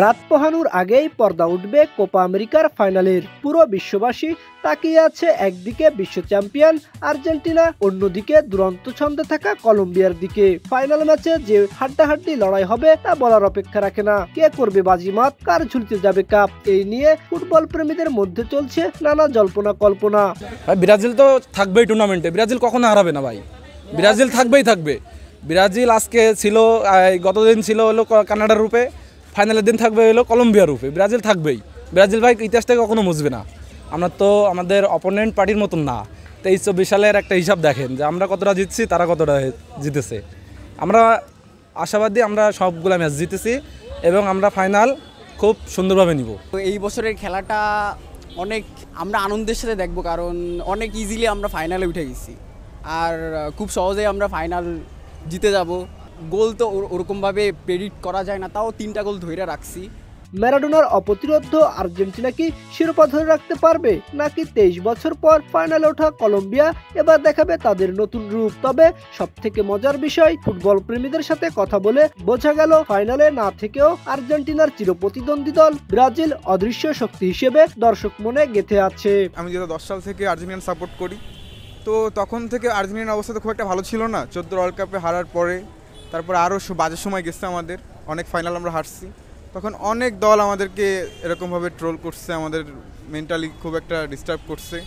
রাত পোহানোর আগেই পর্দা উঠবে কোপা আমেরিকার ফাইনালের। পুরো বিশ্ববাসী তাকিয়ে আছে একদিকে বিশ্ব চ্যাম্পিয়ন আর্জেন্টিনা, অন্যদিকে দুরন্ত ছন্দে থাকা কলম্বিয়ার দিকে। ফাইনাল ম্যাচে যে হাড্ডাহাড্ডি লড়াই হবে তা বলার অপেক্ষা রাখে না। কে করবে বাজিমাত, কার ঝুলতে যাবে কাপ, এই নিয়ে ফুটবল প্রেমীদের মধ্যে চলছে নানা জল্পনা কল্পনা। ব্রাজিল তো থাকবেই টুর্নামেন্টে, ব্রাজিল কখনো হারাবে না ভাই, ব্রাজিল থাকবেই থাকবে। ব্রাজিল আজকে ছিল, গতদিন ছিল হলো কানাডার রূপে, ফাইনালের দিন থাকবে হলো কলম্বিয়ার রূপে। ব্রাজিল থাকবেই, ব্রাজিল ভাই ইতিহাস থেকে কখনো মুছবে না। আমরা তো আমাদের অপোনেন্ট পার্টির মতন না। 23-24 সালের একটা হিসাব দেখেন যে আমরা কতটা জিতছি, তারা কতটা জিতেছে। আমরা আশাবাদী, আমরা সবগুলো ম্যাচ জিতেছি এবং আমরা ফাইনাল খুব সুন্দরভাবে নিব। এই বছরের খেলাটা অনেক আমরা আনন্দের সাথে দেখব, কারণ অনেক ইজিলি আমরা ফাইনালে উঠে গেছি আর খুব সহজেই আমরা ফাইনাল জিতে যাব। গোল তো ওরকমভাবে প্রেডিক্ট করা যায় না, তাও 3টা গোল ধরে রাখছি। ম্যারাডোনার অপ্রতিরোধ্য আর্জেন্টিনা কি শিরোপা ধরে রাখতে পারবে, নাকি 23 বছর পর ফাইনালে ওঠা কলম্বিয়া এবার দেখাবে তাদের নতুন রূপ? তবে সবথেকে মজার বিষয়, ফুটবল প্রেমীদের সাথে কথা বলে বোঝা গেল ফাইনালে না থেকেও আর্জেন্টিনার চিরপ্রতিদ্বন্দ্বী দল ব্রাজিল অদৃশ্য শক্তি হিসেবে দর্শক মনে গেঁথে আছে। আমি যেটা 10 সাল থেকে আর্জেন্টিনা সাপোর্ট করি, তো তখন থেকে আর্জেন্টিনার অবস্থা তো খুব একটা ভালো ছিল না। 14 ওয়ার্ল্ড কাপে হারার পরে তারপরে আরও বাজে সময় গেছে আমাদের, অনেক ফাইনাল আমরা হারছি। তখন অনেক দল আমাদেরকে এরকমভাবে ট্রোল করছে, আমাদের মেন্টালি খুব একটা ডিস্টার্ব করছে।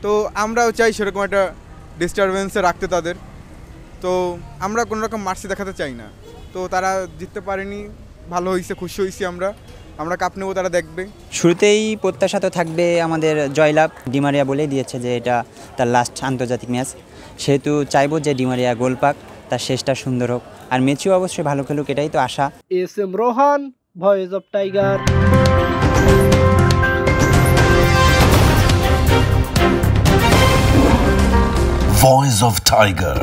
তো আমরাও চাই সেরকম একটা ডিস্টারবেন্সে রাখতে তাদের। তো আমরা কোনো রকম মার্সি দেখাতে চাই না। তো তারা জিততে পারেনি, ভালো হয়েছে, খুশি হয়েছি। আমরা কাপ নেবো, তারা দেখবে। শুরুতেই প্রত্যাশা তো থাকবে আমাদের জয়লাভ। ডিমারিয়া বলেই দিয়েছে যে এটা তার লাস্ট আন্তর্জাতিক ম্যাচ, সেহেতু চাইবো যে ডিমারিয়া গোল পাক, তার শেষটা সুন্দর হোক, আর মেসিও অবশ্যই ভালো খেলুক, এটাই তো আশা। S M. Rohan, Voice of Tiger. Voice of Tiger.